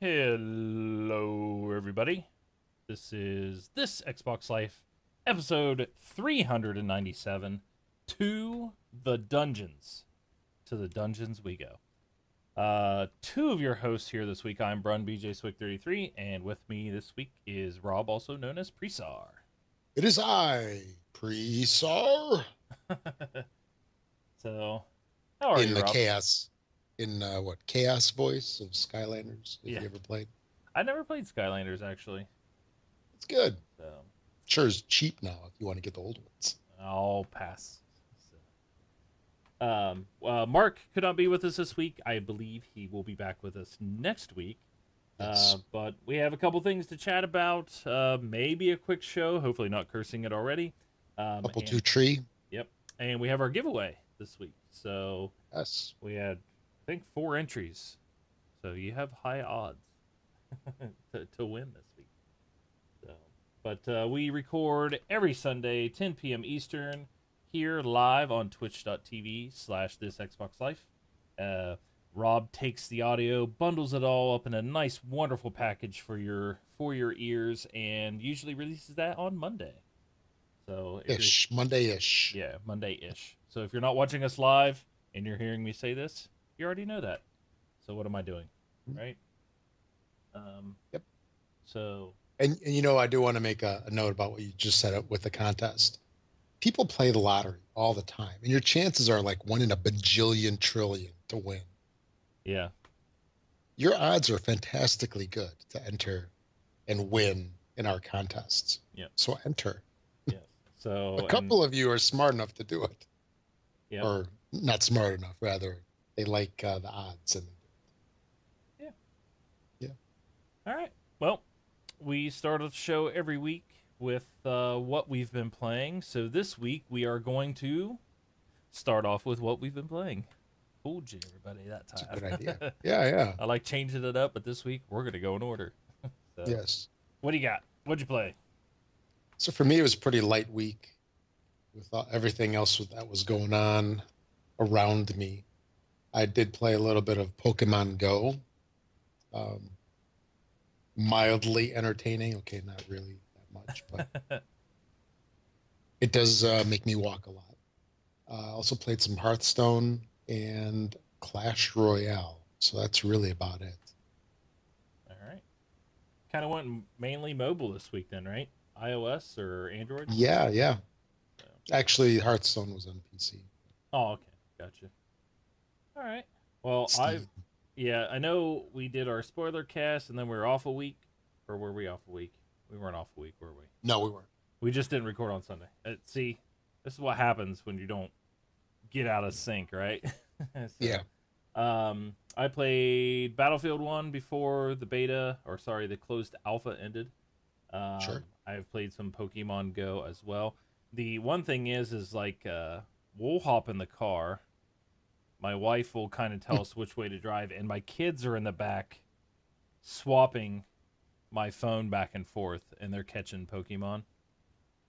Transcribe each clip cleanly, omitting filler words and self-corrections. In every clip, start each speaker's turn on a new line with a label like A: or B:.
A: Hello, everybody. This is This Xbox Life, episode 397. To the Dungeons. To the Dungeons we go. Two of your hosts here this week. I'm Brun BJ Swick 33, and with me this week is Rob, also known as Presar.
B: It is I, Presar,
A: So, how are
B: in
A: you,
B: the
A: Rob?
B: Chaos voice of Skylanders, if
A: Yeah,
B: you ever played.
A: I never played Skylanders actually,
B: It's good.
A: so
B: Sure is cheap now if you want to get the old ones.
A: I'll pass. Mark could not be with us this week. I believe he will be back with us next week.
B: Yes.
A: But we have a couple things to chat about. Maybe a quick show. Hopefully not cursing it already.
B: Couple
A: And,
B: two tree.
A: yep. And we have our giveaway this week. So
B: Yes.
A: we had, I think, 4 entries. So you have high odds to win this week. So, but we record every Sunday, 10 p.m. Eastern, here live on twitch.tv/this Xbox Life. Rob takes the audio, bundles it all up in a nice, wonderful package for your ears, and usually releases that on Monday. So
B: Monday-ish.
A: yeah, Monday-ish. So if you're not watching us live and you're hearing me say this, you already know that. So what am I doing, right?
B: Yep.
A: So
B: And I do want to make a note about what you just said with the contest. People play the lottery all the time, and your chances are like 1 in a bajillion trillion to win.
A: yeah,
B: Your odds are fantastically good to enter and win in our contests.
A: yeah,
B: So enter.
A: yes. So
B: A couple of you are smart enough to do it,
A: yeah,
B: or not smart enough, rather. They like the odds. And
A: yeah.
B: yeah.
A: All right. Well, we start the show every week with what we've been playing. So this week we are going to start off with what we've been playing. Fooled you, everybody, that
B: It's a
A: time.
B: good idea. Yeah.
A: I like changing it up, but this week we're going to go in order. So,
B: Yes.
A: what do you got? What'd you play?
B: So for me, it was a pretty light week with everything else that was going on around me. I did play a little bit of Pokemon Go. Um, Mildly entertaining. Okay, not really that much, but it does make me walk a lot. I also played some Hearthstone and Clash Royale. So that's really about it.
A: All right. Kind of went mainly mobile this week then, right? iOS or Android?
B: Yeah.
A: So.
B: Actually, Hearthstone was on PC.
A: Oh, okay. Gotcha. All right. Well,
B: Steam.
A: I know we did our spoiler cast and then we were off a week. Or were we off a week? We weren't off a week, were we?
B: No, we weren't.
A: We just didn't record on Sunday. See, this is what happens when you don't get out of sync, right? So,
B: Yeah.
A: I played Battlefield 1 before the beta, or sorry, the closed alpha ended.
B: Sure.
A: I've played some Pokemon Go as well. The one thing is like, we'll hop in the car. My wife will kind of tell us which way to drive, and my kids are in the back swapping my phone back and forth, and they're catching Pokemon.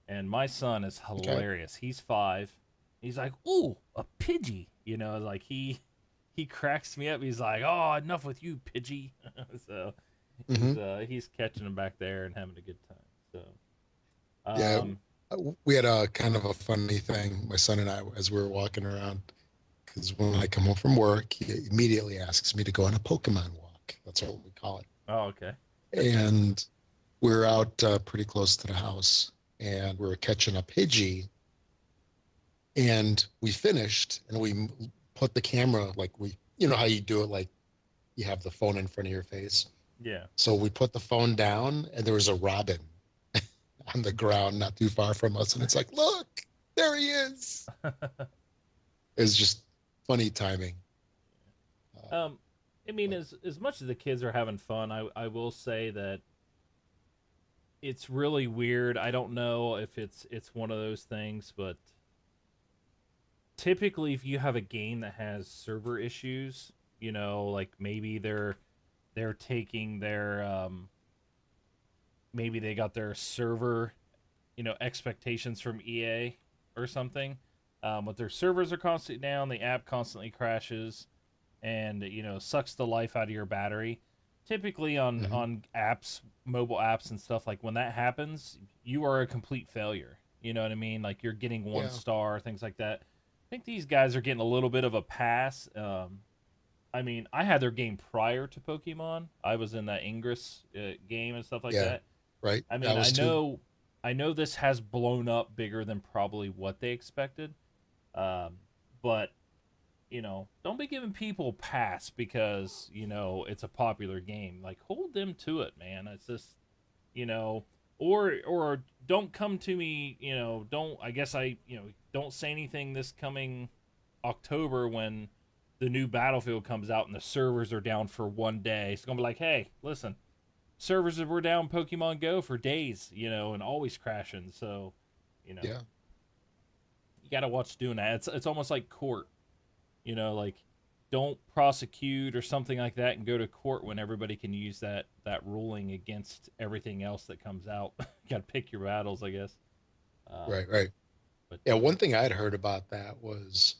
A: And my son is hilarious. Okay. He's 5. He's like, "Ooh, a Pidgey!" Like he cracks me up. He's like, "Oh, enough with you, Pidgey!" So he's catching them back there and having a good time. So
B: yeah, we had a kind of a funny thing, my son and I, as we were walking around. Because when I come home from work, he immediately asks me to go on a Pokemon walk. That's what we call it.
A: Oh, okay.
B: And we're out pretty close to the house, and we were catching a Pidgey. And we finished, and we put the camera, like you know how you do it, like you have the phone in front of your face.
A: Yeah.
B: So we put the phone down, and there was a robin on the ground not too far from us. And it's like, look, there he is. It's just funny timing.
A: I mean, as much as the kids are having fun, I will say that it's really weird. I don't know if it's one of those things, but typically if you have a game that has server issues, like maybe they're taking their maybe they got their server, expectations from EA or something. But their servers are constantly down, the app constantly crashes, and sucks the life out of your battery. typically on
B: Hmm.
A: apps, mobile apps and stuff, like when that happens, you are a complete failure. You know what I mean? Like you're getting one
B: Yeah.
A: star, things like that. I think these guys are getting a little bit of a pass. I mean, I had their game prior to Pokemon. I was in that Ingress game and stuff like
B: Yeah.
A: that.
B: Right.
A: I
B: I
A: mean,
B: was too.
A: I know this has blown up bigger than probably what they expected. But don't be giving people a pass because it's a popular game. Like, hold them to it, man. It's just, you know, or don't come to me. Don't. I guess don't say anything this coming October when the new Battlefield comes out and the servers are down for one day. It's gonna be like, hey, listen, servers were down Pokemon Go for days, and always crashing. So, you know,
B: Yeah.
A: you gotta watch doing that. It's almost like court. Like don't prosecute or something like that and go to court when everybody can use that ruling against everything else that comes out. You gotta pick your battles, I guess. Um,
B: Right. Right.
A: but
B: Yeah. One thing I'd heard about that was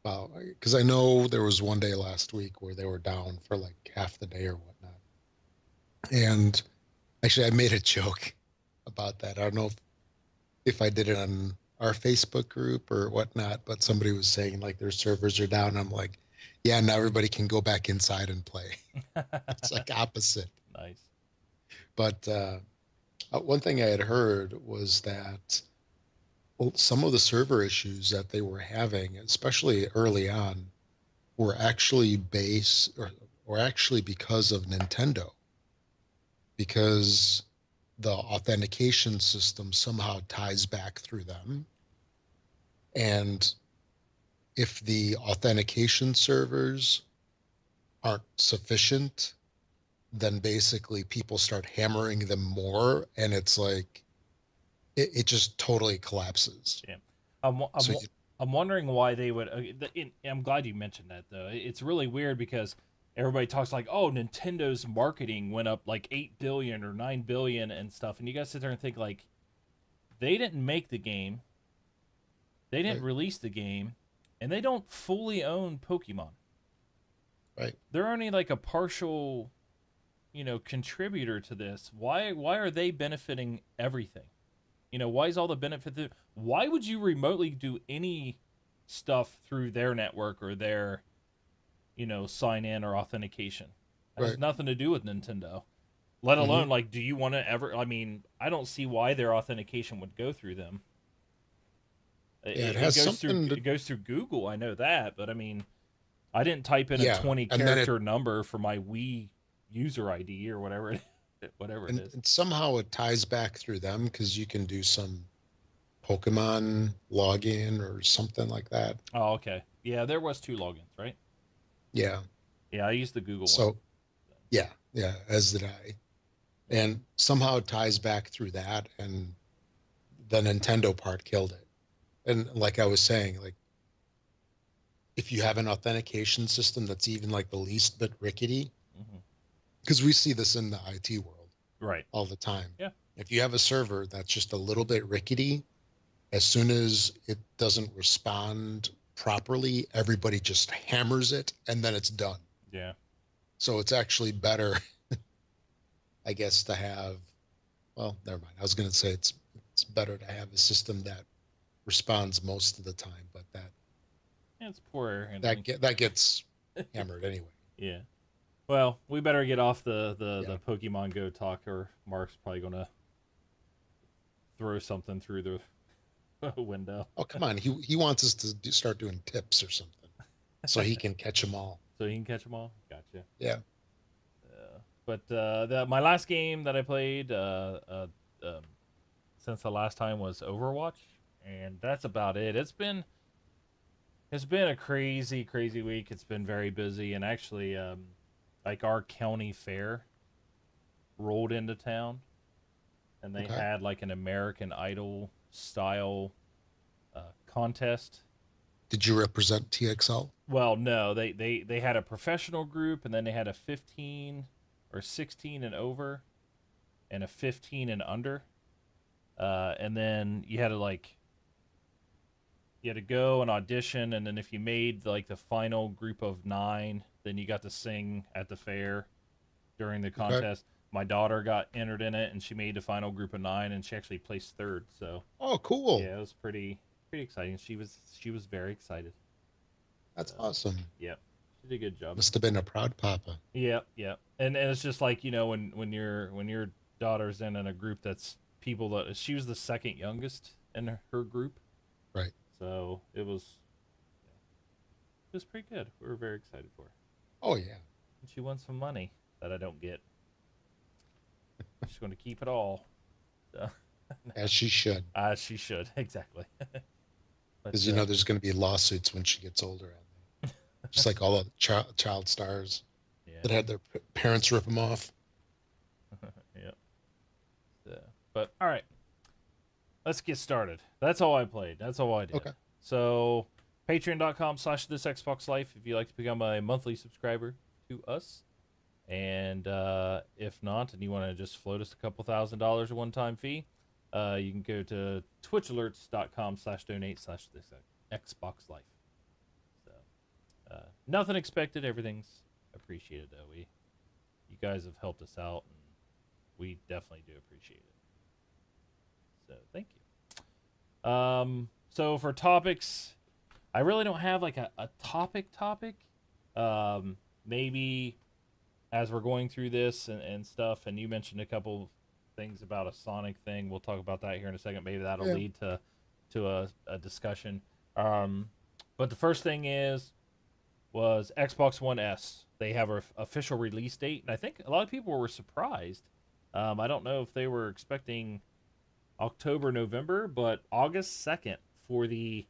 B: about, because I know there was one day last week where they were down for like half the day or whatnot. And actually, I made a joke about that. I don't know if I did it on our Facebook group or whatnot, but somebody was saying like their servers are down. I'm like, yeah, now everybody can go back inside and play. It's like opposite.
A: nice.
B: But one thing I had heard was that, well, some of the server issues that they were having, especially early on, were actually or actually because of Nintendo, because the authentication system somehow ties back through them. And if the authentication servers aren't sufficient, then basically people start hammering them more, and it's like it just totally collapses.
A: Yeah.
B: So you,
A: I'm wondering why they would. I'm glad you mentioned that though. It's really weird because everybody talks like, oh, Nintendo's marketing went up like 8 billion or 9 billion and stuff, and you guys sit there and think like they didn't make the game, they didn't
B: right,
A: release the game, and they don't fully own Pokemon.
B: right,
A: They're only like a partial, contributor to this. Why are they benefiting everything? Why is all the benefit? Why would you remotely do any stuff through their network or their, sign in or authentication? That has
B: right.
A: nothing to do with Nintendo. Let
B: Hmm.
A: alone like, do you want to ever? I mean, I don't see why their authentication would go through them.
B: Yeah, it
A: It
B: has
A: goes through
B: something to,
A: Google. I know that, but I mean, I didn't type in a
B: yeah,
A: 20
B: and then it
A: character number for my Wii user ID or whatever whatever it is.
B: and somehow it ties back through them because you can do some Pokemon login or something like that.
A: Oh, okay. Yeah, there was two logins, right?
B: Yeah.
A: Yeah, I used the Google one.
B: So yeah, yeah, as did I. And somehow it ties back through that, and the Nintendo part killed it. And like I was saying, like if you have an authentication system that's even like the least bit rickety,
A: Hmm.
B: because we see this in the IT world
A: Right.
B: all the time.
A: Yeah.
B: If you have a server that's just a little bit rickety, as soon as it doesn't respond properly, everybody just hammers it and then it's done.
A: Yeah.
B: So it's actually better, I guess, to have, well, never mind. I was going to say it's better to have a system that responds most of the time, but
A: Yeah, it's poor air handling.
B: that gets hammered anyway.
A: Yeah. Well, we better get off
B: Yeah.
A: the Pokemon Go talk, or Mark's probably gonna throw something through the window
B: Oh, come on. He wants us to start doing tips or something so he can catch them all.
A: so he can catch them all. Gotcha.
B: Yeah.
A: But my last game that I played since the last time was Overwatch, and that's about it. It's been a crazy, crazy week. It's been very busy, and actually, like our county fair rolled into town, and they
B: Okay.
A: had like an American Idol style contest.
B: Did you represent TXL?
A: Well, no, they had a professional group, and then they had a 15 or 16 and over, and a 15 and under. And then you had to go and audition, and then if you made like the final group of 9, then you got to sing at the fair during the
B: Okay.
A: contest. My daughter got entered in it, and she made the final group of 9, and she actually placed third. So
B: Oh, cool.
A: yeah, it was pretty exciting. She was very excited.
B: That's
A: So
B: awesome.
A: yep, she did a good job.
B: Must have been a proud papa.
A: Yep, yep. And it's just like when your daughter's in a group that's people that she was the second youngest in her group,
B: Right.
A: so it was pretty good. We were very excited for her.
B: Oh, yeah.
A: And she won some money that I don't get. She's going to keep it all. So,
B: As she should.
A: she should exactly. But
B: Because, there's going to be lawsuits when she gets older. Just like all the child stars that
A: yeah,
B: had their parents rip them off.
A: yeah. So, but all right, let's get started. That's all I played. That's all I did.
B: Okay.
A: So, patreon.com/this Xbox Life if you'd like to become a monthly subscriber to us. And if not, and you want to just float us a couple $1,000 a one-time fee, you can go to twitchalerts.com/donate/this Xbox Life. So, nothing expected. Everything's appreciated, though. You guys have helped us out, and we definitely do appreciate it. So, thank you. So for topics, I really don't have like a topic. Maybe as we're going through this and stuff, and you mentioned a couple things about a Sonic thing. We'll talk about that here in a second. Maybe that'll lead to a discussion. But the first thing was Xbox One S. They have an official release date, and I think a lot of people were surprised. I don't know if they were expecting October, November, but August 2nd for the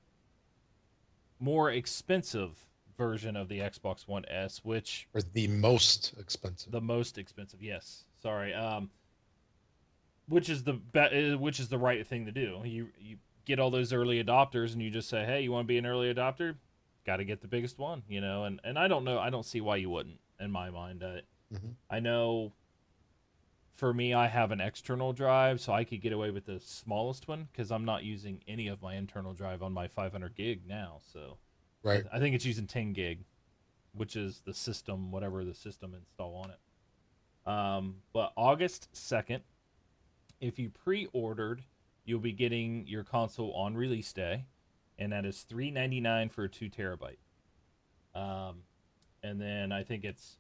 A: more expensive version of the Xbox One S, which
B: Or the most expensive.
A: the most expensive, yes. Sorry. Which is the right thing to do. You get all those early adopters, and you just say, "Hey, you want to be an early adopter? Got to get the biggest one," And I don't know. I don't see why you wouldn't. In my mind, I know. For me, I have an external drive, so I could get away with the smallest one because I'm not using any of my internal drive on my 500 gig now. So
B: Right.
A: I think it's using 10 gig, which is the system, whatever the system install on it. But August 2nd, if you pre-ordered, you'll be getting your console on release day, and that is $399 for a 2 terabyte. And then I think it's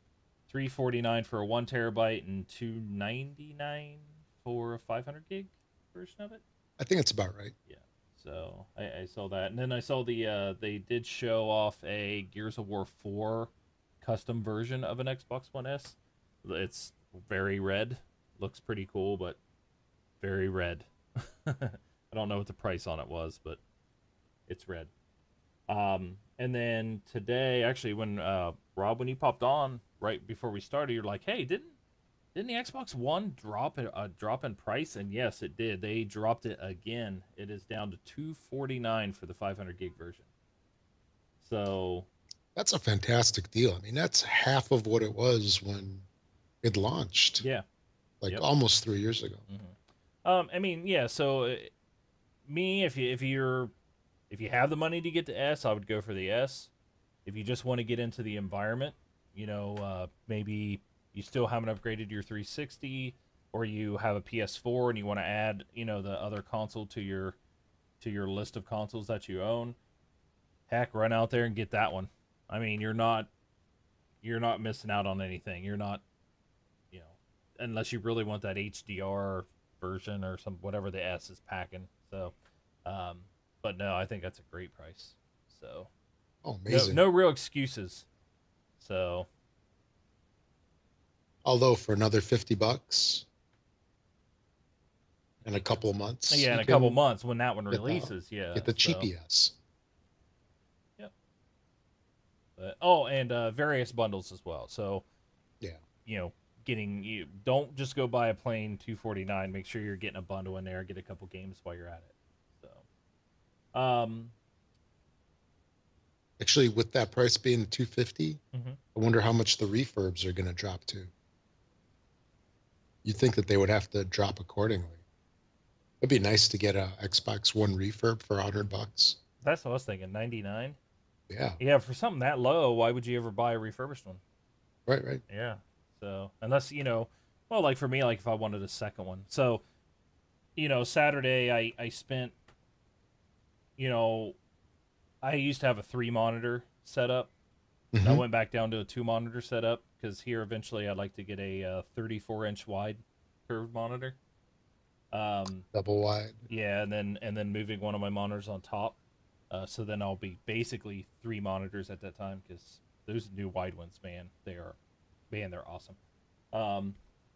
A: $349 for a 1 terabyte and $299 for a 500 gig version of it.
B: I think it's about right.
A: Yeah. So I saw that, and then I saw they did show off a Gears of War 4 custom version of an Xbox One S. It's very red, looks pretty cool, but very red. I don't know what the price on it was, but it's red. And then today, actually, when Rob, when you popped on right before we started, you're like, "Hey, didn't the Xbox One drop in price?" And yes, it did. They dropped it again. It is down to $249 for the 500 gig version. So
B: That's a fantastic deal. I mean, that's half of what it was when it launched.
A: yeah,
B: Like
A: yep.
B: almost 3 years ago.
A: Mm-hmm. I mean, yeah. So me, if you have the money to get the S, I would go for the S. If you just want to get into the environment, maybe you still haven't upgraded your 360, or you have a PS4 and you want to add, the other console to your list of consoles that you own. Heck, run out there and get that one. I mean, you're not missing out on anything. You're not, unless you really want that HDR version or whatever the S is packing. So, but no, I think that's a great price. So,
B: Oh, amazing.
A: no real excuses. So,
B: Although for another $50 in a couple of months.
A: yeah, in
B: you
A: a couple
B: can
A: months when that one
B: get the-
A: releases, yeah.
B: Get the
A: so,
B: cheapy S.
A: Yep. But, and various bundles as well. So,
B: Yeah.
A: Don't just go buy a plain $249. Make sure you're getting a bundle in there. Get a couple games while you're at it. So,
B: Actually, with that price being $250,
A: Mhm.
B: I wonder how much the refurbs are going to drop to. You'd think that they would have to drop accordingly. It'd be nice to get a Xbox One refurb for $100.
A: that's what I was thinking. 99.
B: Yeah,
A: Yeah, for something that low, why would you ever buy a refurbished one?
B: right.
A: Yeah. So unless well, like for me, like if I wanted a second one. So Saturday I spent you know I used to have a 3 monitor setup. And I
B: Hmm.
A: went back down to a 2 monitor setup because here eventually I'd like to get a 34-inch wide curved monitor. Um,
B: Double wide.
A: yeah, and then moving one of my monitors on top. So then I'll be basically 3 monitors at that time because those new wide ones, they're awesome. Um,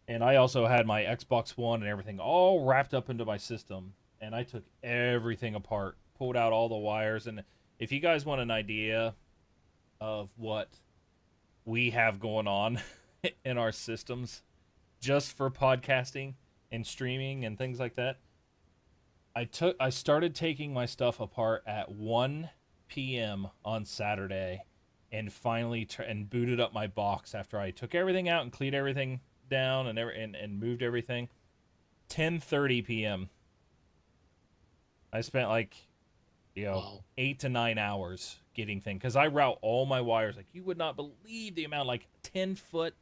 A: and I also had my Xbox One and everything all wrapped up into my system, and I took everything apart, pulled out all the wires, and if you guys want an idea of what we have going on in our systems just for podcasting and streaming and things like that, I started taking my stuff apart at 1 p.m. on Saturday, and finally and booted up my box after I took everything out and cleaned everything down and moved everything. 10:30 p.m. I spent like
B: Wow.
A: 8 to 9 hours getting things because I route all my wires. Like you would not believe the amount, like 10-foot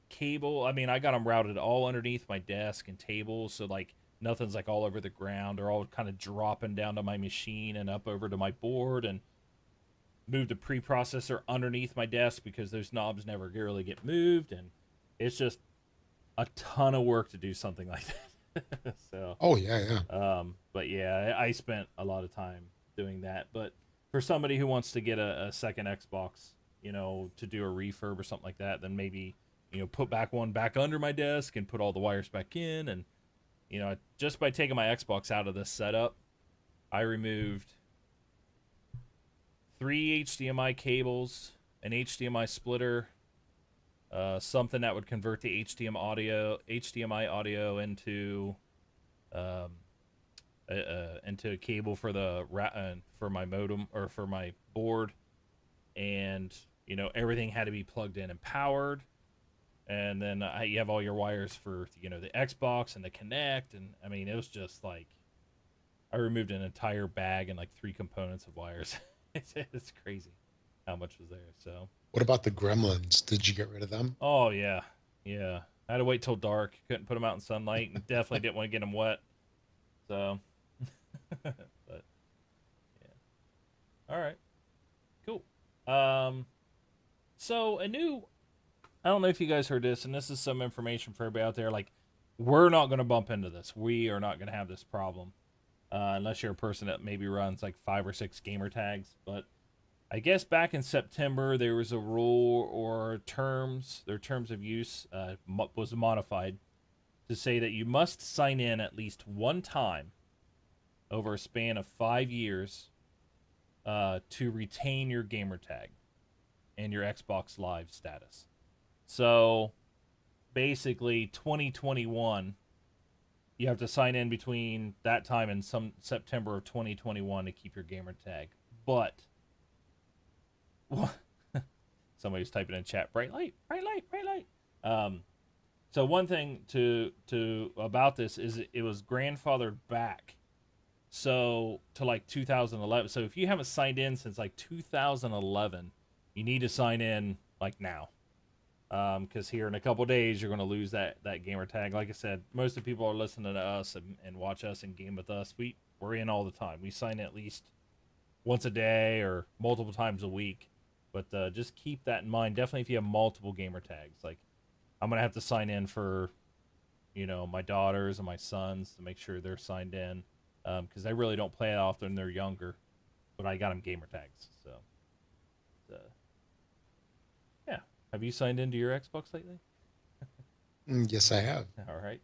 A: cable. I mean, I got them routed all underneath my desk and table, so like nothing's like all over the ground. They're all kind of dropping down to my machine and up over to my board, and moved a preprocessor underneath my desk because those knobs never really get moved, and it's just a ton of work to do something like that. So,
B: Oh yeah, yeah.
A: but yeah, I spent a lot of time doing that. But for somebody who wants to get a second Xbox, to do a refurb or something like that, then maybe put back one back under my desk and put all the wires back in, and just by taking my Xbox out of this setup, I removed 3 HDMI cables, an HDMI splitter, something that would convert the HDMI audio um, into a cable for for my modem or for my board, and everything had to be plugged in and powered. And then you have all your wires for the Xbox and the Kinect, and I mean it was just like I removed an entire bag and like 3 components of wires. It's crazy how much was there. So,
B: What about the gremlins? Did you get rid of them?
A: oh yeah, yeah. I had to wait till dark. Couldn't put them out in sunlight, and definitely didn't want to get them wet. So, but yeah. All right, cool. Um, so a new. I don't know if you guys heard this, and this is some information for everybody out there. Like, we're not going to bump into this. We are not going to have this problem, unless you're a person that maybe runs like 5 or 6 gamer tags. But I guess back in September there was a rule or their terms of use was modified to say that you must sign in at least one time over a span of 5 years to retain your gamer tag and your Xbox Live status. So basically 2021, you have to sign in between that time and some September of 2021 to keep your gamer tag. But somebody was typing in chat, bright light, bright light, bright light. So one thing to about this is it was grandfathered back, so to like 2011. So if you haven't signed in since like 2011, you need to sign in like now, because here in a couple days you're going to lose that gamer tag. Like I said, most of the people are listening to us and watch us and game with us. We're in all the time. We sign in at least once a day or multiple times a week. But just keep that in mind. Definitely if you have multiple gamer tags. Like, I'm going to have to sign in for, my daughters and my sons to make sure they're signed in. Because they really don't play it often. They're younger. But I got them gamer tags. So, yeah. Have you signed into your Xbox lately?
B: Yes, I have.
A: All right.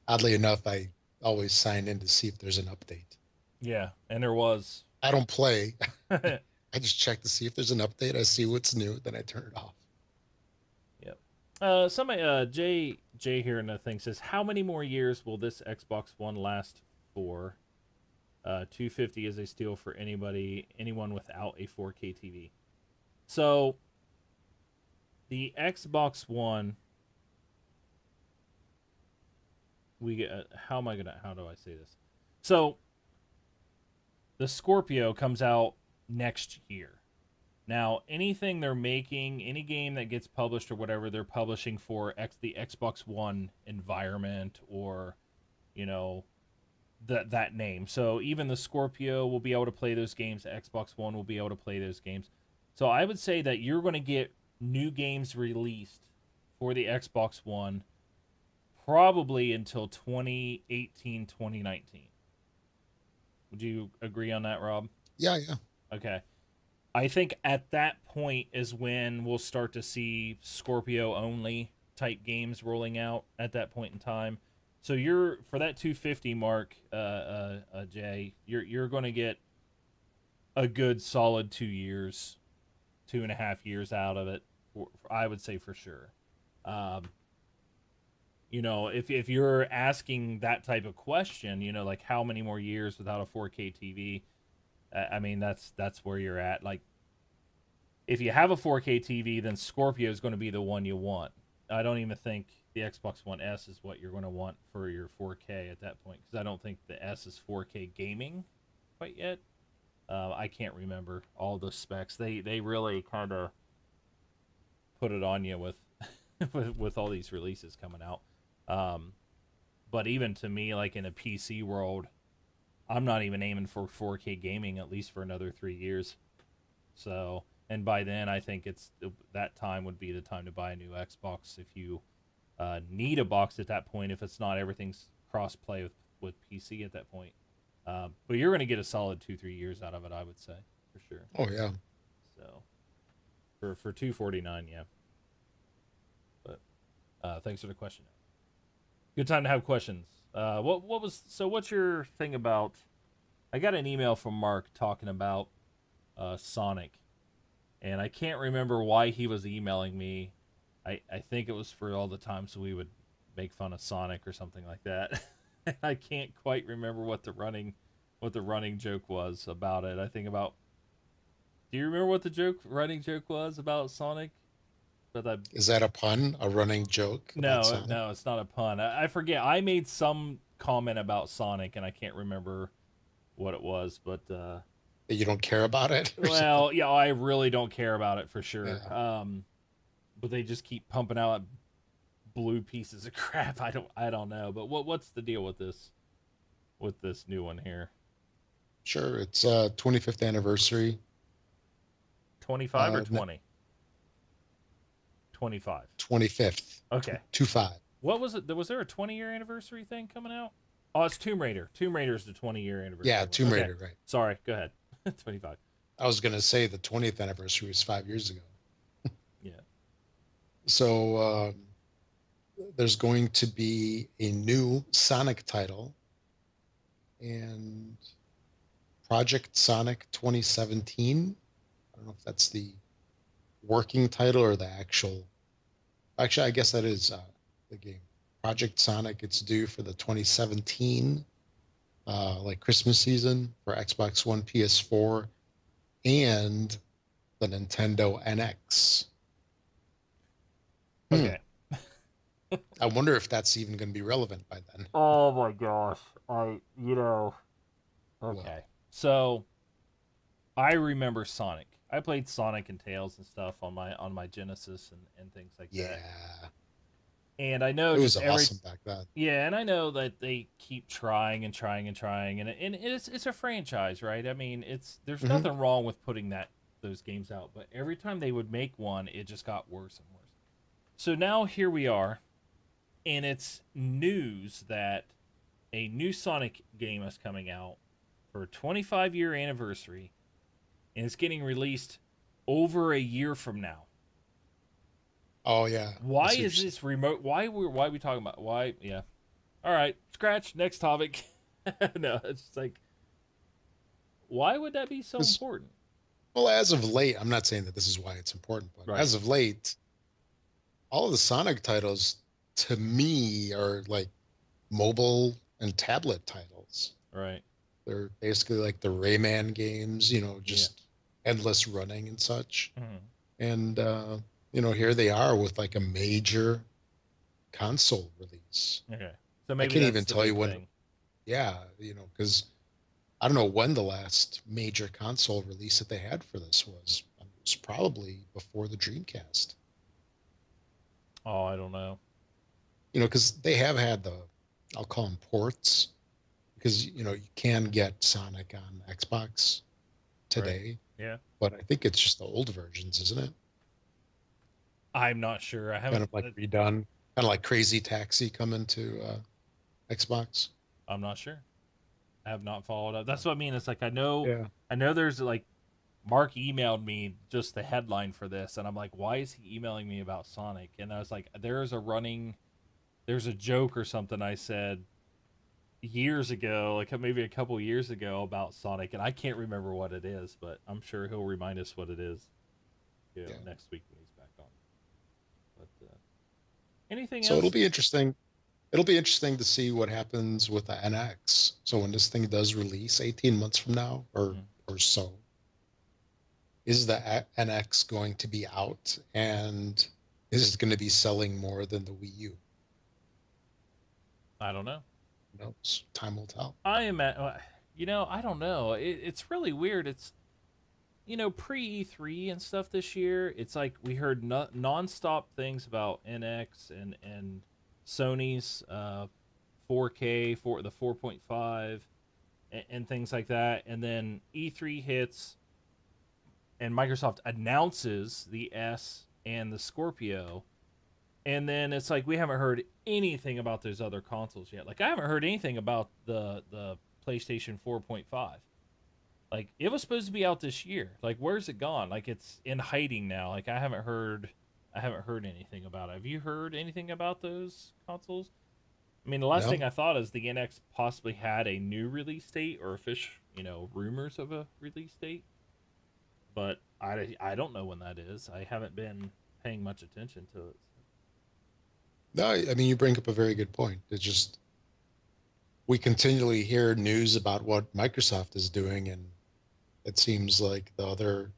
B: Oddly enough, I always sign in to see if there's an update.
A: Yeah. And there was.
B: I don't play. I just check to see if there's an update. I see what's new, then I turn it off.
A: Yep. Somebody, Jay here in the thing says, how many more years will this Xbox One last for? 250 is a steal for anyone without a 4K TV. So, the Xbox One, we get. How do I say this? So, the Scorpio comes out next year. Now, anything they're making, any game that gets published or whatever, they're publishing for the Xbox One environment or, you know, that name. So even the Scorpio will be able to play those games. The Xbox One will be able to play those games. So I would say that you're going to get new games released for the Xbox One probably until 2018, 2019. Would you agree on that, Rob?
B: Yeah, yeah.
A: Okay. I think at that point is when we'll start to see Scorpio only type games rolling out at that point in time. So you're for that 250 mark, Jay, you're going to get a good solid 2 years, 2.5 years out of it. I would say for sure. You know, if you're asking that type of question, you know, like how many more years without a 4K TV? I mean, that's where you're at. Like, if you have a 4K TV, then Scorpio is going to be the one you want. I don't even think the Xbox One S is what you're going to want for your 4K at that point, because I don't think the S is 4K gaming quite yet. I can't remember all the specs. They really kind of put it on you with, with all these releases coming out. But even to me, like in a PC world, I'm not even aiming for 4K gaming at least for another 3 years. So, and by then, I think that time would be the time to buy a new Xbox if you need a box at that point. If it's not everything's cross play with PC at that point, but you're going to get a solid 2-3 years out of it, I would say for sure.
B: Oh yeah.
A: So, for $249, yeah. But thanks for the question. Good time to have questions. What's your thing about? I got an email from Mark talking about Sonic, and I can't remember why he was emailing me. I think it was for all the times we would make fun of Sonic or something like that. I can't quite remember what the running joke was about it. I think about. Do you remember what the running joke was about Sonic?
B: Is that a pun? A running joke?
A: No, it's not a pun. I forget. I made some comment about Sonic, and I can't remember what it was, but
B: you don't care about it?
A: Well, yeah, I really don't care about it for sure.
B: Yeah.
A: But they just keep pumping out blue pieces of crap. I don't know. But what's the deal with this new one here?
B: Sure, it's 25th anniversary.
A: 25 or 20? 25.
B: 25th.
A: Okay.
B: 25.
A: What was it? Was there a 20-year anniversary thing coming out? Oh, it's Tomb Raider. Tomb Raider's the 20-year anniversary.
B: Yeah, Tomb Raider, right.
A: Sorry, go ahead. 25.
B: I was going to say the 20th anniversary was 5 years ago.
A: Yeah.
B: So there's going to be a new Sonic title, and Project Sonic 2017. I don't know if that's the working title or the actually, I guess that is the game. Project Sonic, it's due for the 2017 like Christmas season for Xbox One, PS4, and the Nintendo NX.
A: Okay.
B: I wonder if that's even going to be relevant by then.
A: Oh my gosh. Okay. Well. So I remember Sonic. I played Sonic and Tails and stuff on my Genesis and things like that.
B: Yeah.
A: And I know
B: it was awesome back then.
A: Yeah, and I know that they keep trying and it's a franchise, right? I mean, there's nothing wrong with putting those games out, but every time they would make one, it just got worse and worse. So now here we are, and it's news that a new Sonic game is coming out for a 25-year anniversary, and it's getting released over a year from now.
B: Oh yeah.
A: Why is this remote? Why are we talking about? Why? Yeah. All right. Scratch. Next topic. No, it's just like, why would that be so important?
B: Well, as of late, I'm not saying that this is why it's important, but as of late, all of the Sonic titles to me are like mobile and tablet titles.
A: Right.
B: They're basically like the Rayman games, just endless running and such. And here they are with like a major console release.
A: Okay. So maybe
B: I can't even tell you when. Yeah, because I don't know when the last major console release that they had for this was. was probably before the Dreamcast.
A: Oh, I don't know.
B: Because they have had I'll call them ports, because you can get Sonic on Xbox
A: Right.
B: today,
A: Yeah.
B: but I think it's just the old versions, isn't it?
A: I'm not sure. I
B: Kind
A: haven't.
B: of like redone, kind of like Crazy Taxi coming to Xbox.
A: I'm not sure. I have not followed up. That's what I mean. It's like I know.
B: Yeah.
A: I know there's like Mark emailed me just the headline for this, and I'm like, why is he emailing me about Sonic? And I was like, there's a joke or something I said years ago, like maybe a couple years ago about Sonic, and I can't remember what it is, but I'm sure he'll remind us what it is,
B: Yeah.
A: next week when he's back on. But anything
B: So it'll
A: else?
B: be interesting. It'll be interesting to see what happens with the NX. So when this thing does release 18 months from now,
A: Mm,
B: or so, is the NX going to be out, and is it going to be selling more than the Wii U?
A: I don't know.
B: Who knows? Time will tell.
A: I am at, I don't know. It's really weird. It's pre E3 and stuff this year. It's like we heard nonstop things about NX and Sony's 4K for the 4.5 and things like that. And then E3 hits and Microsoft announces the S and the Scorpio. And then it's like we haven't heard anything about those other consoles yet. Like I haven't heard anything about the PlayStation 4.5. Like it was supposed to be out this year. Like where's it gone? Like it's in hiding now. Like I haven't heard anything about it. Have you heard anything about those consoles? I mean, the last thing
B: No.
A: I thought is the NX possibly had a new release date or rumors of a release date, but I don't know when that is. I haven't been paying much attention to it.
B: No, I mean, you bring up a very good point. It's just we continually hear news about what Microsoft is doing, and it seems like the other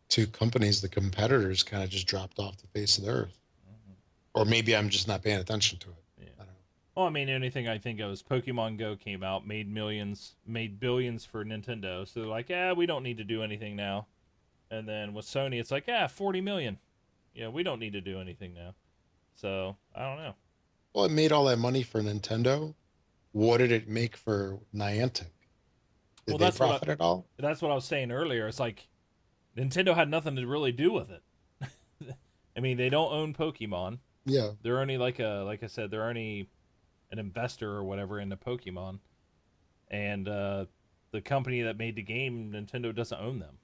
B: two companies, the competitors, kind of just dropped off the face of the earth.
A: Hmm.
B: Or maybe I'm just not paying attention to it.
A: Yeah.
B: I don't know.
A: Well, I mean, anything I think of is Pokemon Go came out, made millions, made billions for Nintendo. So they're like, yeah, we don't need to do anything now. And then with Sony, it's like, 40 million. Yeah, we don't need to do anything now. So I don't know.
B: Well, it made all that money for Nintendo. What did it make for Niantic?
A: Well,
B: Did they profit at all?
A: that's what I was saying earlier. It's like Nintendo had nothing to really do with it. I mean, they don't own Pokemon.
B: Yeah.
A: They're only like I said, they're only an investor or whatever into Pokemon, and the company that made the game, Nintendo, doesn't own them.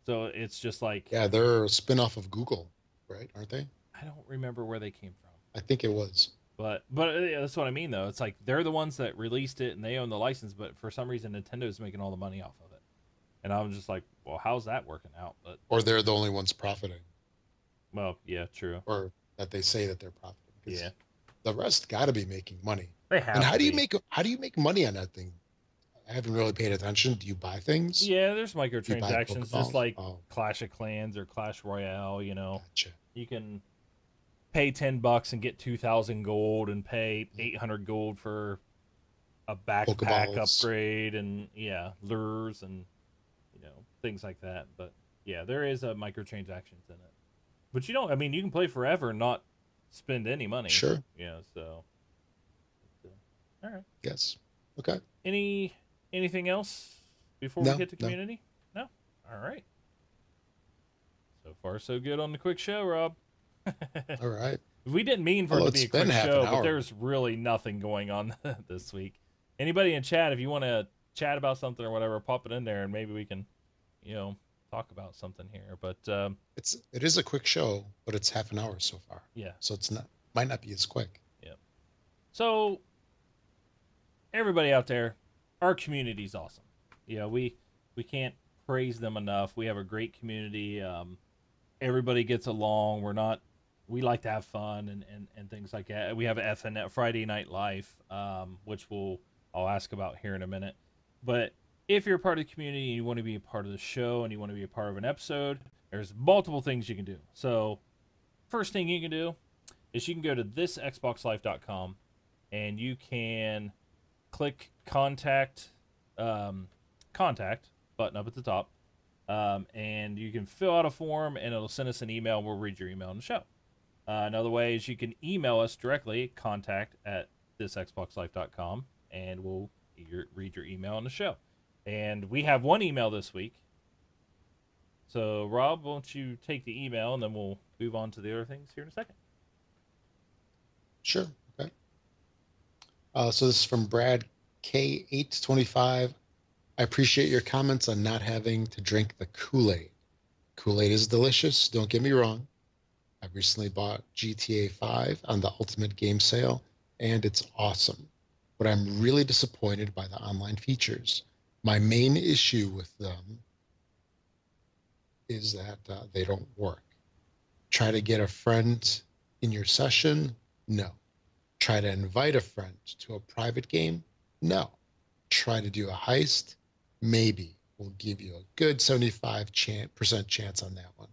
A: So it's just like
B: Yeah, they're a spin-off of Google, right? Aren't they?
A: I don't remember where they came from.
B: I think it was.
A: But that's what I mean though. It's like they're the ones that released it and they own the license, but for some reason Nintendo's making all the money off of it. And I'm just like, well, how's that working out? But
B: Or they're the only ones profiting,
A: well, yeah, true.
B: or that they say that they're profiting.
A: Yeah,
B: Because the rest got to be making money.
A: they
B: And
A: have to be.
B: how do you make money on that thing? I haven't really paid attention. Do you buy things?
A: Yeah, there's
B: Do you buy
A: microtransactions, just
B: Pokeballs?
A: like
B: Oh,
A: Clash of Clans or Clash Royale.
B: gotcha.
A: You can pay $10 and get 2,000 gold, and pay 800 gold for a backpack
B: Pokeballs.
A: upgrade, and yeah, lures and things like that. But yeah, there is a microtransactions in it. But you don't. I mean, you can play forever and not spend any money.
B: Sure.
A: Yeah. So, all right.
B: Yes. Okay.
A: Anything else before we
B: No,
A: hit the
B: no.
A: community? No. All right. So far, so good on the quick show, Rob.
B: All right.
A: We didn't mean for
B: Well,
A: it to be
B: it's
A: a quick
B: been half an
A: show, but
B: hour.
A: there's really nothing going on this week. Anybody in chat, if you want to chat about something or whatever, pop it in there, and maybe we can, talk about something here. But
B: It is a quick show, but it's half an hour so far.
A: yeah,
B: So it's not might not be as quick.
A: yeah. So everybody out there, our community's awesome. We can't praise them enough. We have a great community. Everybody gets along. We like to have fun and things like that. We have a FNL Friday Night Live, which I'll ask about here in a minute. But if you're a part of the community and you want to be a part of the show and you want to be a part of an episode, there's multiple things you can do. So first thing you can do is you can go to thisxboxlife.com and you can click contact button up at the top, And you can fill out a form, and it'll send us an email, and we'll read your email on the show. Another way is you can email us directly, contact at thisxboxlife.com, and we'll read your email on the show. And we have one email this week. So, Rob, won't you take the email, and then we'll move on to the other things here in a second.
B: Sure. Okay. So this is from Brad K825. I appreciate your comments on not having to drink the Kool-Aid. Kool-Aid is delicious, don't get me wrong. I recently bought GTA 5 on the Ultimate Game Sale, and it's awesome. But I'm really disappointed by the online features. My main issue with them is that they don't work. Try to get a friend in your session? No. Try to invite a friend to a private game? No. Try to do a heist? Maybe. We'll give you a good 75% chance on that one.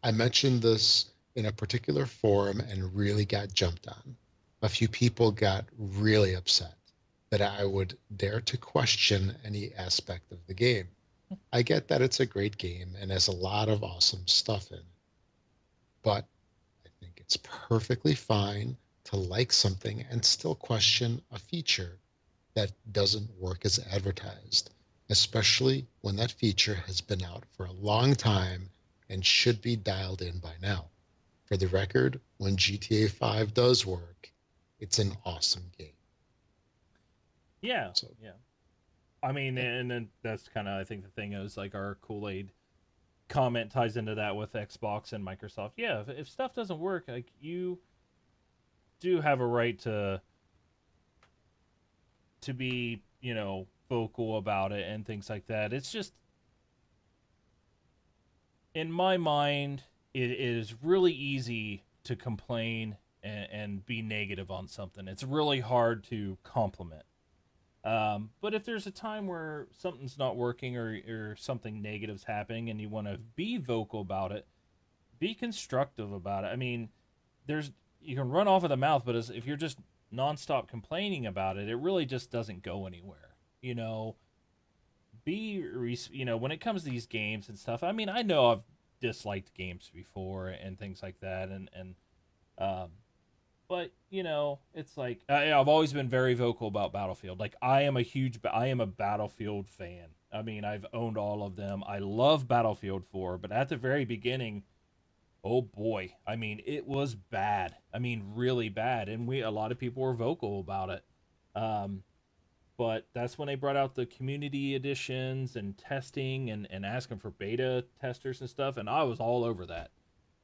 B: I mentioned this in a particular forum and really got jumped on. A few people got really upset that I would dare to question any aspect of the game. I get that it's a great game and has a lot of awesome stuff in it, but I think it's perfectly fine to like something and still question a feature that doesn't work as advertised, especially when that feature has been out for a long time and should be dialed in by now. For the record, when GTA 5 does work, it's an awesome game.
A: Yeah,
B: So,
A: yeah. I mean, and then that's kind of, I think, the thing is like our Kool-Aid comment ties into that with Xbox and Microsoft. Yeah, if stuff doesn't work, like you do have a right to be, vocal about it and things like that. It's just in my mind, it is really easy to complain and be negative on something. It's really hard to compliment. But if there's a time where something's not working or something negative's happening and you want to be vocal about it, be constructive about it. I mean, you can run off of the mouth, but if you're just nonstop complaining about it, it really just doesn't go anywhere. When it comes to these games and stuff. I mean, I know I've disliked games before and things like that, um, but it's like I've always been very vocal about Battlefield. Like I am a Battlefield fan. I mean, I've owned all of them. I love Battlefield 4, but at the very beginning, oh boy, I mean, it was bad. I mean, really bad, and a lot of people were vocal about it. Um, but that's when they brought out the community editions and testing and asking for beta testers and stuff, and I was all over that.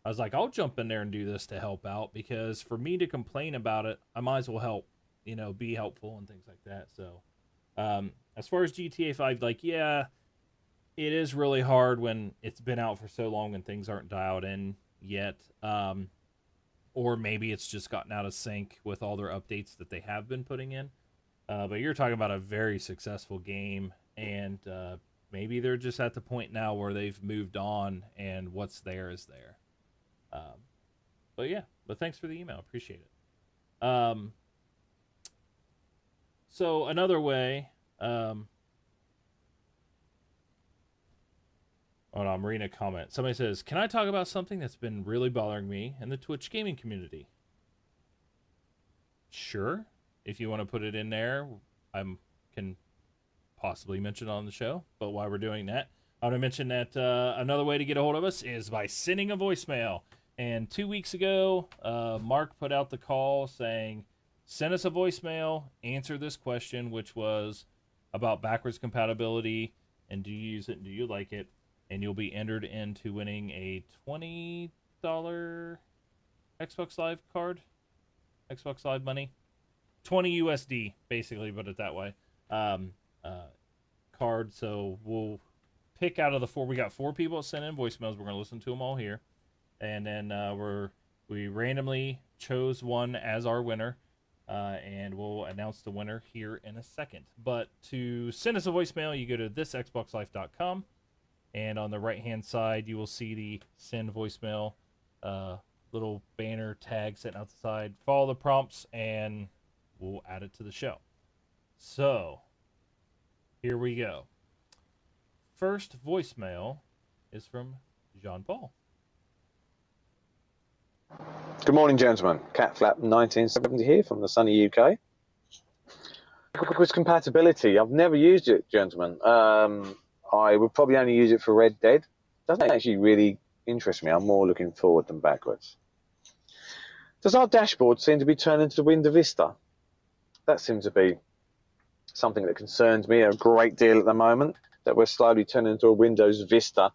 A: I was like, I'll jump in there and do this to help out because for me to complain about it, I might as well help, be helpful and things like that. So, as far as GTA 5, like, yeah, it is really hard when it's been out for so long and things aren't dialed in yet. Or maybe it's just gotten out of sync with all their updates that they have been putting in. But you're talking about a very successful game, and maybe they're just at the point now where they've moved on, and what's there is there. Um, but yeah, but thanks for the email, appreciate it. So another way, oh no, I'm reading a comment. Somebody says, "Can I talk about something that's been really bothering me in the Twitch gaming community?" Sure, if you want to put it in there, I can possibly mention it on the show. But while we're doing that, I want to mention that another way to get a hold of us is by sending a voicemail. And 2 weeks ago, Mark put out the call saying, send us a voicemail, answer this question, which was about backwards compatibility, and do you use it and do you like it? And you'll be entered into winning a $20 Xbox Live card, Xbox Live money, 20 USD, basically, put it that way, card. So we'll pick out of the four. We got 4 people that sent in voicemails. We're going to listen to them all here. And then we randomly chose one as our winner, and we'll announce the winner here in a second. But to send us a voicemail, you go to thisxboxlife.com, and on the right-hand side, you will see the send voicemail little banner tag sitting out the side. Follow the prompts, and we'll add it to the show. So, here we go. first voicemail is from Jean Paul.
C: Good morning, gentlemen. Catflap 1970 here from the sunny UK. Backwards compatibility. I've never used it, gentlemen. I would probably only use it for Red Dead. Doesn't actually really interest me. I'm more looking forward than backwards. Does our dashboard seem to be turned into Windows Vista? That seems to be something that concerns me a great deal at the moment, that we're slowly turning into a Windows Vista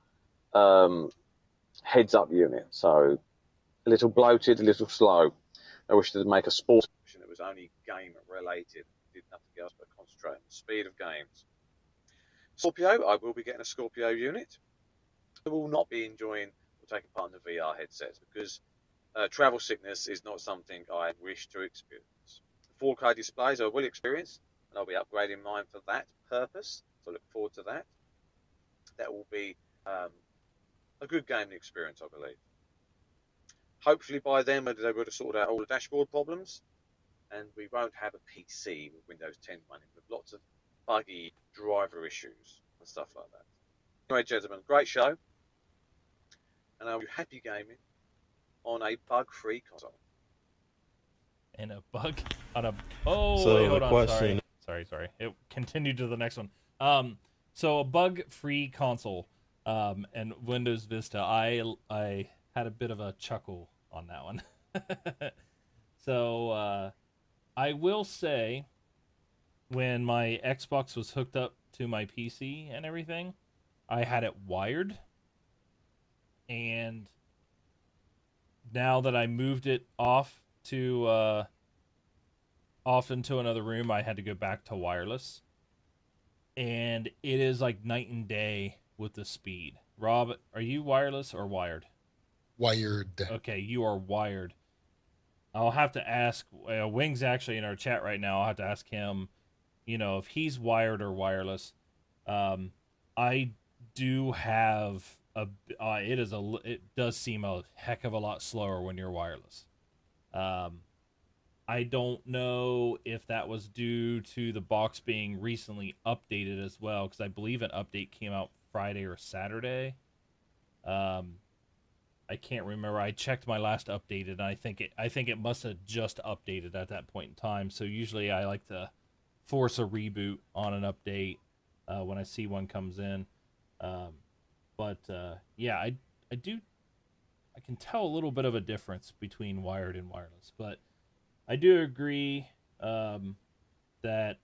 C: heads-up unit. So a little bloated, a little slow. I wish they'd make a sports version that was only game-related, did nothing else but concentrate on the speed of games. Scorpio, I will be getting a Scorpio unit. I will not be enjoying or taking part in the VR headsets because travel sickness is not something I wish to experience. 4K displays I will experience, and I'll be upgrading mine for that purpose. So I look forward to that. That will be a good gaming experience, I believe. Hopefully by then they'll be able to sort out all the dashboard problems, and we won't have a PC with Windows 10 running with lots of buggy driver issues and stuff like that. Anyway, gentlemen, great show, and I'll be happy gaming on a bug-free console.
A: And a bug on a hold on. Sorry. It continued to the next one. So a bug-free console, and Windows Vista. I had a bit of a chuckle on that one. So I will say, when my Xbox was hooked up to my PC and everything, I had it wired, and now that I moved it off into another room, I had to go back to wireless, and it is like night and day with the speed. Rob, are you wireless or wired?
B: Wired.
A: Okay, you are wired. I'll have to ask Wing's actually in our chat right now. I'll have to ask him, if he's wired or wireless. I do have it does seem a heck of a lot slower when you're wireless. I don't know if that was due to the box being recently updated as well, because I believe an update came out Friday or Saturday. I can't remember. I checked my last updated, and I think it must have just updated at that point in time. So usually I like to force a reboot on an update when I see one comes in. Yeah, I can tell a little bit of a difference between wired and wireless, but I do agree that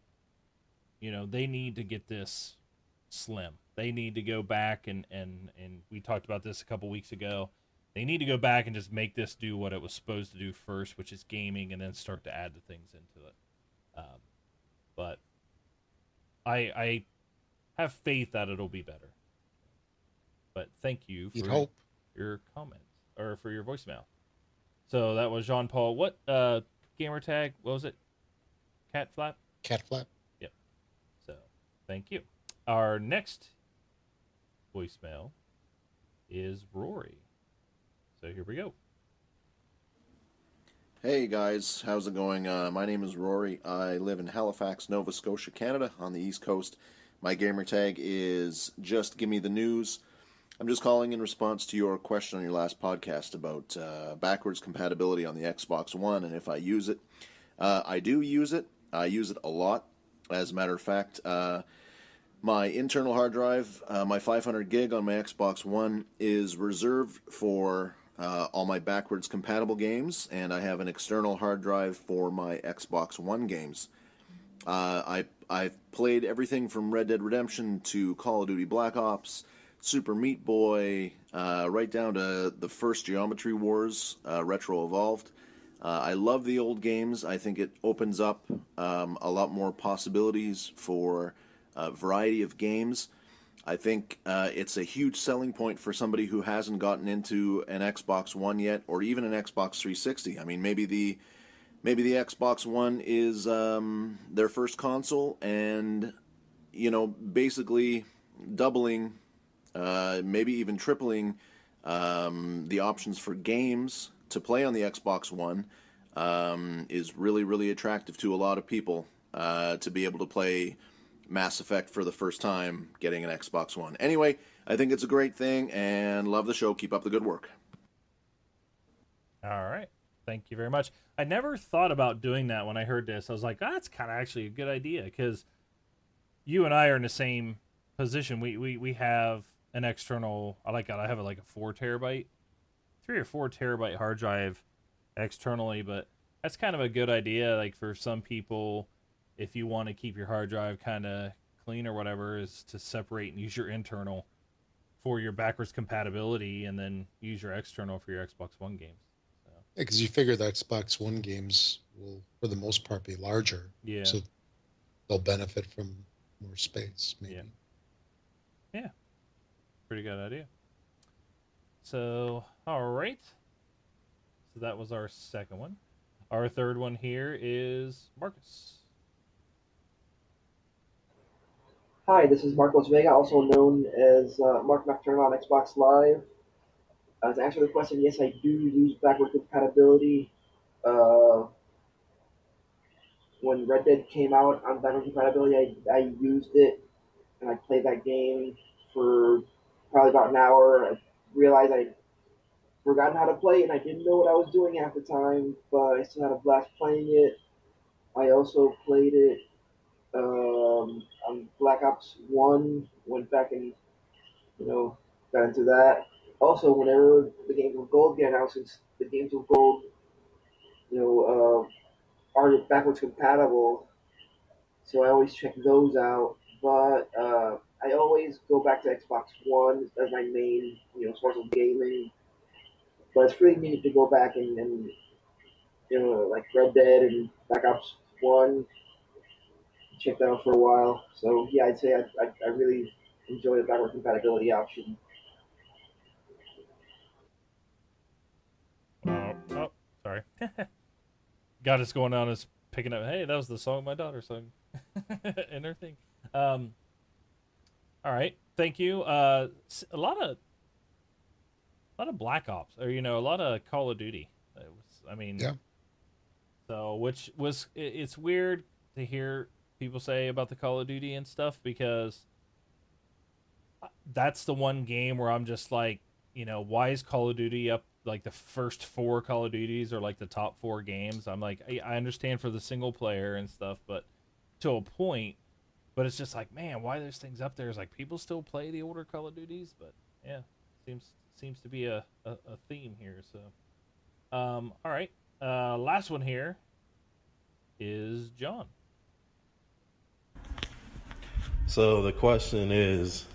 A: they need to get this slim. They need to go back and we talked about this a couple weeks ago. They need to go back and just make this do what it was supposed to do first, which is gaming, and then start to add the things into it. But I have faith that it'll be better. But thank you for your comment, or for your voicemail. So that was Jean Paul. What gamer tag? What was it? Catflap?
B: Catflap.
A: Yep. So thank you. Our next voicemail is Rory. So here we go.
D: Hey guys, how's it going? My name is Rory. I live in Halifax, Nova Scotia, Canada, on the East Coast. My gamer tag is Just Give Me the News. I'm just calling in response to your question on your last podcast about backwards compatibility on the Xbox One and if I use it. I do use it. I use it a lot. As a matter of fact, my internal hard drive, my 500 gig on my Xbox One, is reserved for all my backwards compatible games, and I have an external hard drive for my Xbox One games. I've played everything from Red Dead Redemption to Call of Duty Black Ops, Super Meat Boy, right down to the first Geometry Wars, Retro Evolved. I love the old games. I think it opens up a lot more possibilities for a variety of games. I think it's a huge selling point for somebody who hasn't gotten into an Xbox One yet, or even an Xbox 360. I mean, maybe the Xbox One is their first console, and basically doubling, maybe even tripling the options for games to play on the Xbox One is really, really attractive to a lot of people, to be able to play Mass Effect for the first time getting an Xbox One. Anyway, I think it's a great thing and love the show. Keep up the good work.
A: All right. Thank you very much. I never thought about doing that when I heard this. I was like, that's kind of actually a good idea because you and I are in the same position. We have an external, I have like a 4 terabyte, 3 or 4 terabyte hard drive externally, but that's kind of a good idea. Like for some people, if you want to keep your hard drive kind of clean or whatever, is to separate and use your internal for your backwards compatibility and then use your external for your Xbox One games.
B: Because you figure the Xbox One games will, for the most part, be larger.
A: Yeah.
B: So they'll benefit from more space, maybe.
A: Yeah. Pretty good idea. So, all right. So that was our second one. Our third one here is Marcus.
E: Hi, this is Marcos Vega, also known as Mark Nocturnal on Xbox Live. To answer the question, yes, I do use backward compatibility. When Red Dead came out on backward compatibility, I used it and I played that game for probably about an hour. I realized I'd forgotten how to play and I didn't know what I was doing half the time, but I still had a blast playing it. I also played it on Black Ops 1, went back and, got into that. Also, whenever the Games of Gold get announced, since the Games of Gold, are backwards compatible, so I always check those out. But I always go back to Xbox One as my main, source of gaming. But it's really neat to go back and like Red Dead and Black Ops 1, check that out for a while. So yeah, I'd say I really enjoy the backward compatibility option.
A: Oh, sorry. Got us going on as picking up. Hey, that was the song my daughter sung in her thing. All right, thank you. A lot of Black Ops, or a lot of Call of Duty.
B: Yeah.
A: So which was it's weird to hear people say about the Call of Duty and stuff because that's the one game where I'm just like, why is Call of Duty up? Like the first 4 Call of Duties are like the top 4 games. I'm like, I understand for the single player and stuff, but to a point. But it's just like, man, why those things up there is like people still play the older Call of Duties, but yeah, seems to be a theme here. So, all right, last one here is John.
F: So the question is.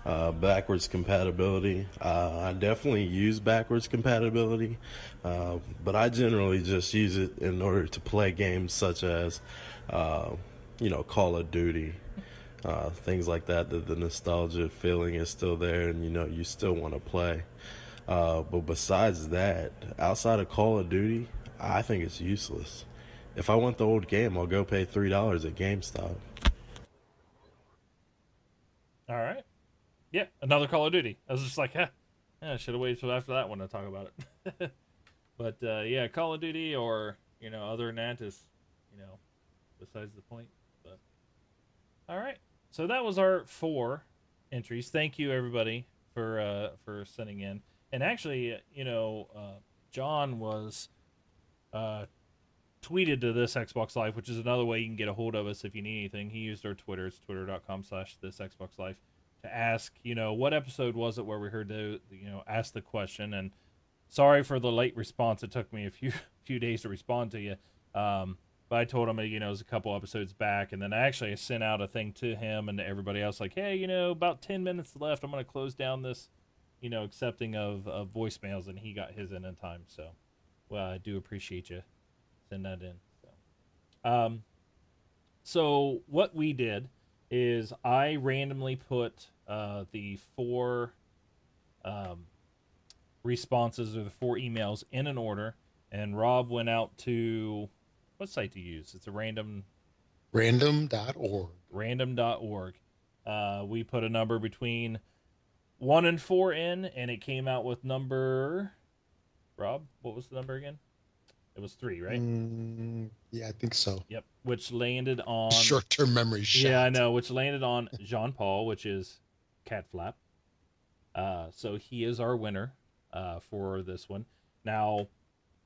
F: Backwards compatibility. I definitely use backwards compatibility, but I generally just use it in order to play games such as, Call of Duty, things like that. The nostalgia feeling is still there, and you still want to play. But besides that, outside of Call of Duty, I think it's useless. If I want the old game, I'll go pay $3 at GameStop.
A: All right. Yeah, another Call of Duty. I was just like, I should have waited till after that one to talk about it. But yeah, Call of Duty or other than that is besides the point. But all right, so that was our 4 entries. Thank you everybody for sending in. And actually, John was tweeted to this Xbox Live, which is another way you can get a hold of us if you need anything. He used our Twitter. It's twitter.com/thisXboxLive. To ask, what episode was it where we heard the, ask the question. And sorry for the late response. It took me a few days to respond to you. But I told him, it was a couple episodes back. And then I sent out a thing to him and to everybody else like, hey, about 10 minutes left. I'm going to close down this, accepting of voicemails. And he got his in time. So, well, I do appreciate you sending that in. So what we did is I randomly put the 4 responses or the 4 emails in an order, and Rob went out to what site to use? It's a random
B: Random.org.
A: Random.org. We put a number between 1 and 4 in, and it came out with number. Rob, what was the number again? It was 3, right?
B: Yeah, I think so.
A: Yep. Which landed on
B: Short-term memory shot.
A: Yeah, I know. Which landed on Jean Paul, which is Cat Flap. So he is our winner for this one. Now,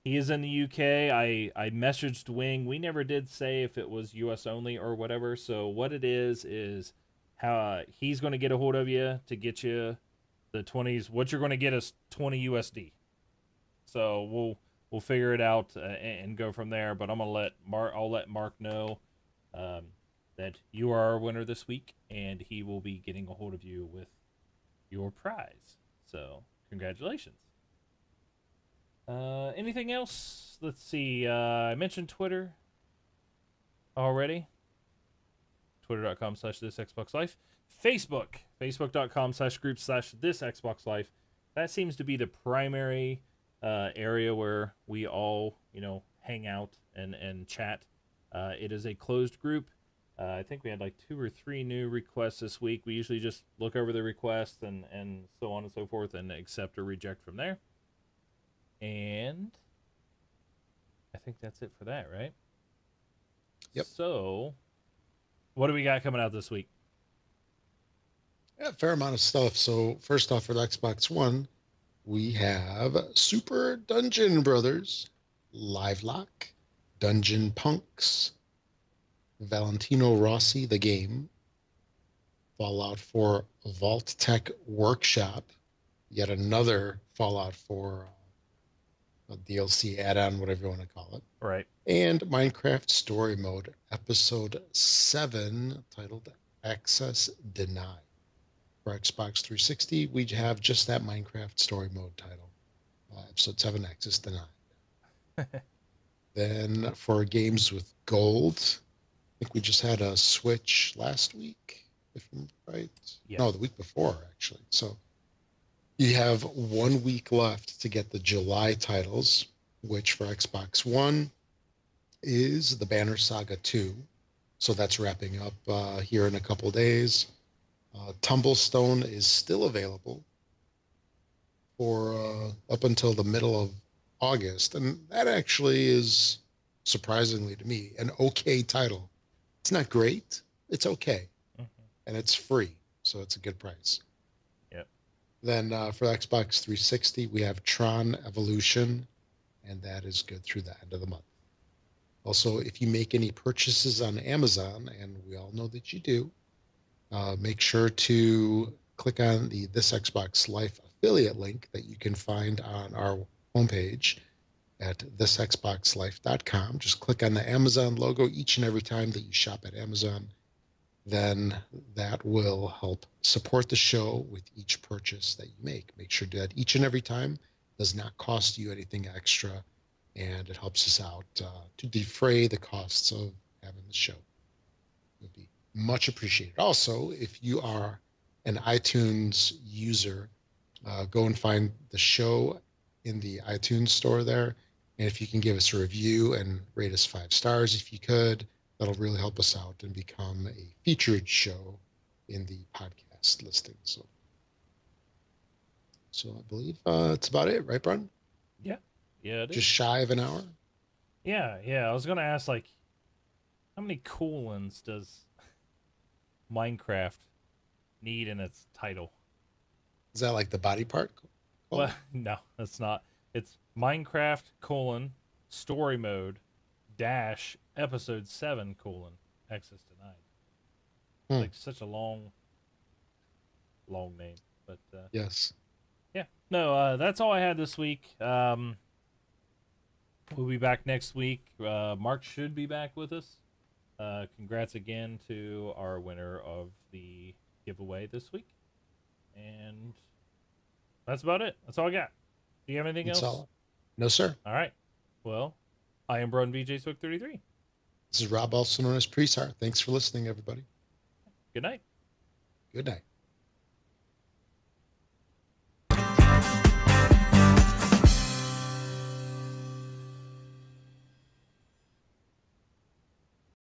A: he is in the UK. I messaged Wing. We never did say if it was US only or whatever. So what it is how he's going to get a hold of you to get you the 20s. What you're going to get is 20 USD. So we'll figure it out and go from there. But I'll let Mark know that you are our winner this week, and he will be getting a hold of you with your prize. So congratulations. Anything else? Let's see. I mentioned Twitter already. Twitter.com/thisXboxLife. Facebook. Facebook.com/group/thisXboxLife. That seems to be the primary area where we all, hang out and chat. It is a closed group. I think we had like 2 or 3 new requests this week. We usually just look over the requests and so on and so forth and accept or reject from there. And I think that's it for that, right?
B: Yep.
A: So, what do we got coming out this week?
B: Yeah, a fair amount of stuff. So first off, for the Xbox One, we have Super Dungeon Brothers, Livelock, Dungeon Punks, Valentino Rossi, the game, Fallout 4 Vault Tech Workshop, yet another Fallout 4 a DLC add-on, whatever you want to call it.
A: Right.
B: And Minecraft Story Mode, Episode 7, titled Access Denied. For Xbox 360, we have just that Minecraft Story Mode title. Episode 7, Access Denied. Then for games with gold, I think we just had a Switch last week, if I'm right.
A: Yeah.
B: No, the week before, actually. So you have 1 week left to get the July titles, which for Xbox One is the Banner Saga 2. So that's wrapping up here in a couple of days. Tumblestone is still available for up until the middle of August. And that actually is, surprisingly to me, an okay title. It's not great. It's okay.
A: Mm-hmm.
B: And it's free. So it's a good price.
A: Yep.
B: Then for Xbox 360, we have Tron Evolution, and that is good through the end of the month. Also, if you make any purchases on Amazon, and we all know that you do, make sure to click on the This Xbox Life affiliate link that you can find on our homepage at thisxboxlife.com. Just click on the Amazon logo each and every time that you shop at Amazon. Then that will help support the show with each purchase that you make. Make sure that each and every time does not cost you anything extra, and it helps us out to defray the costs of having the show. It would be much appreciated. Also, if you are an iTunes user, go and find the show in the iTunes store there. And if you can give us a review and rate us 5 stars, if you could, that'll really help us out and become a featured show in the podcast listing. So I believe that's about it, right, Brian?
A: Yeah. Yeah, it is.
B: Just shy of an hour.
A: Yeah. I was gonna ask, like, how many colons does Minecraft need in its title?
B: Is that like the body part?
A: Well, no, that's not. It's Minecraft story mode episode 7 access denied. Like such a long name, but
B: yes.
A: Yeah. No, that's all I had this week. We'll be back next week. Mark should be back with us. Congrats again to our winner of the giveaway this week. And that's about it. That's all I got. Do you have anything else?
B: All. No, sir.
A: All right. Well, I am Broden VJ Swick 33.
B: This is Rob, also known as Presar. Thanks for listening, everybody.
A: Good night.
B: Good night.